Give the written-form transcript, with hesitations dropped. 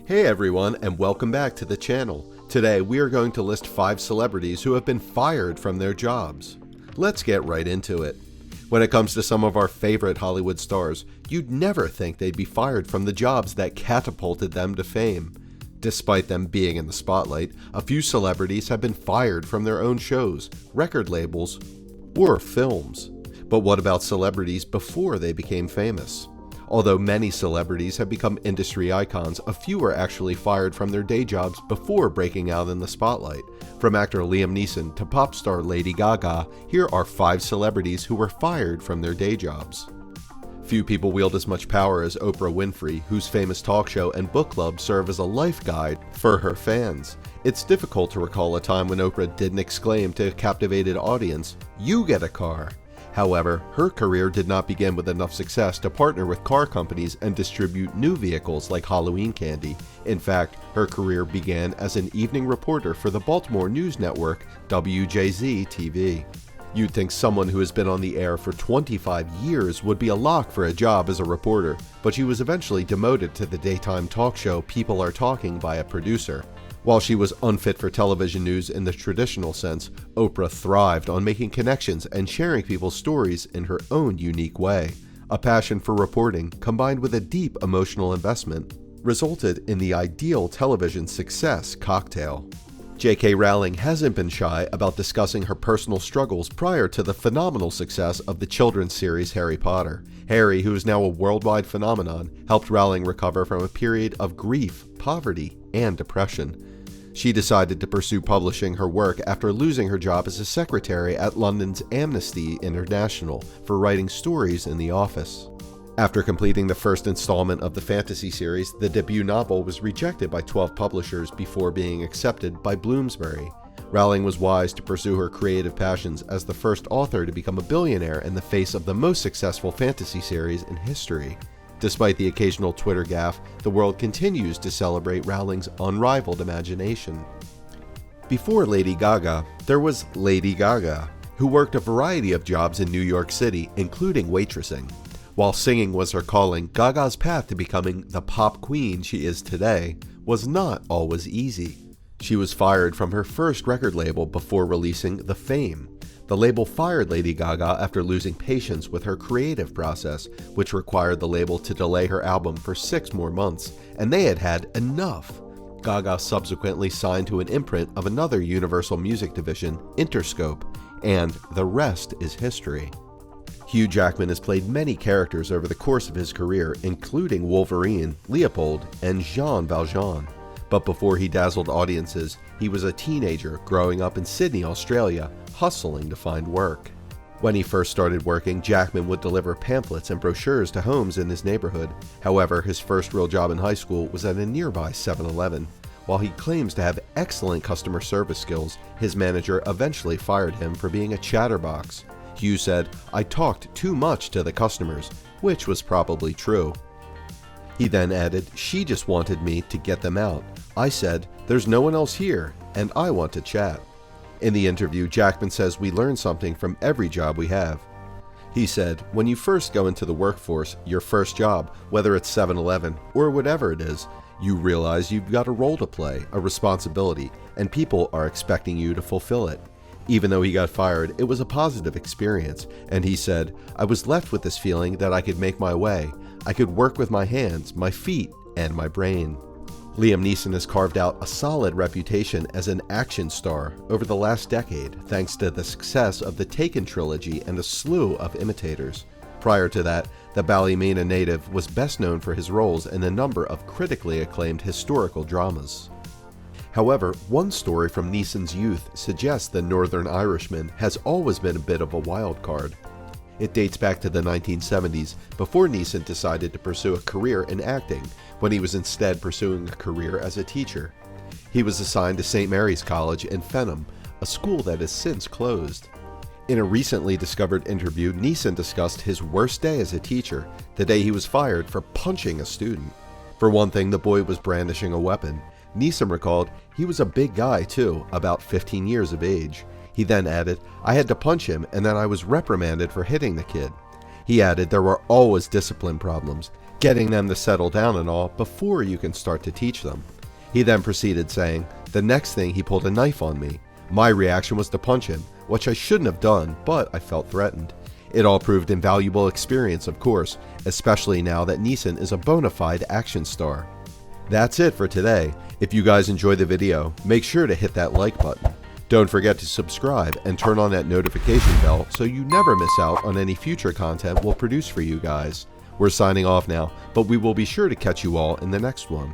Hey everyone, and welcome back to the channel. Today we are going to list 5 celebrities who have been fired from their jobs. Let's get right into it. When it comes to some of our favorite Hollywood stars, you'd never think they'd be fired from the jobs that catapulted them to fame. Despite them being in the spotlight, a few celebrities have been fired from their own shows, record labels, or films. But what about celebrities before they became famous? Although many celebrities have become industry icons, a few are actually fired from their day jobs before breaking out in the spotlight. From actor Liam Neeson to pop star Lady Gaga, here are 5 celebrities who were fired from their day jobs. Few people wield as much power as Oprah Winfrey, whose famous talk show and book club serve as a life guide for her fans. It's difficult to recall a time when Oprah didn't exclaim to a captivated audience, "You get a car." However, her career did not begin with enough success to partner with car companies and distribute new vehicles like Halloween candy. In fact, her career began as an evening reporter for the Baltimore news network WJZ-TV. You'd think someone who has been on the air for 25 years would be a lock for a job as a reporter, but she was eventually demoted to the daytime talk show People Are Talking by a producer. While she was unfit for television news in the traditional sense, Oprah thrived on making connections and sharing people's stories in her own unique way. A passion for reporting, combined with a deep emotional investment, resulted in the ideal television success cocktail. J.K. Rowling hasn't been shy about discussing her personal struggles prior to the phenomenal success of the children's series Harry Potter. Harry, who is now a worldwide phenomenon, helped Rowling recover from a period of grief, poverty, and depression. She decided to pursue publishing her work after losing her job as a secretary at London's Amnesty International for writing stories in the office. After completing the first installment of the fantasy series, the debut novel was rejected by 12 publishers before being accepted by Bloomsbury. Rowling was wise to pursue her creative passions as the first author to become a billionaire in the face of the most successful fantasy series in history. Despite the occasional Twitter gaffe, the world continues to celebrate Rowling's unrivaled imagination. Before Lady Gaga, there was Lady Gaga, who worked a variety of jobs in New York City, including waitressing. While singing was her calling, Gaga's path to becoming the pop queen she is today was not always easy. She was fired from her first record label before releasing The Fame. The label fired Lady Gaga after losing patience with her creative process, which required the label to delay her album for 6 more months, and they had had enough. Gaga subsequently signed to an imprint of another Universal Music division, Interscope, and the rest is history. Hugh Jackman has played many characters over the course of his career, including Wolverine, Leopold, and Jean Valjean. But before he dazzled audiences, he was a teenager growing up in Sydney, Australia, hustling to find work. When he first started working, Jackman would deliver pamphlets and brochures to homes in his neighborhood. However, his first real job in high school was at a nearby 7-Eleven. While he claims to have excellent customer service skills, his manager eventually fired him for being a chatterbox. Hugh said, "I talked too much to the customers," which was probably true. He then added, "She just wanted me to get them out. I said, there's no one else here, and I want to chat." In the interview, Jackman says we learn something from every job we have. He said, "When you first go into the workforce, your first job, whether it's 7-Eleven or whatever it is, you realize you've got a role to play, a responsibility, and people are expecting you to fulfill it." Even though he got fired, it was a positive experience, and he said, "I was left with this feeling that I could make my way. I could work with my hands, my feet, and my brain." Liam Neeson has carved out a solid reputation as an action star over the last decade, thanks to the success of the Taken trilogy and a slew of imitators. Prior to that, the Ballymena native was best known for his roles in a number of critically acclaimed historical dramas. However, one story from Neeson's youth suggests the Northern Irishman has always been a bit of a wild card. It dates back to the 1970s, before Neeson decided to pursue a career in acting, when he was instead pursuing a career as a teacher. He was assigned to St. Mary's College in Fenham, a school that has since closed. In a recently discovered interview, Neeson discussed his worst day as a teacher, the day he was fired for punching a student. For one thing, the boy was brandishing a weapon. Neeson recalled, "He was a big guy too, about 15 years of age." He then added, "I had to punch him and then I was reprimanded for hitting the kid." He added there were always discipline problems. getting them to settle down and all before you can start to teach them. He then proceeded saying, the next thing he pulled a knife on me. My reaction was to punch him, which I shouldn't have done, but I felt threatened. It all proved invaluable experience, of course, especially now that Neeson is a bona fide action star. That's it for today. If you guys enjoyed the video, make sure to hit that like button. Don't forget to subscribe and turn on that notification bell so you never miss out on any future content we'll produce for you guys. We're signing off now, but we will be sure to catch you all in the next one.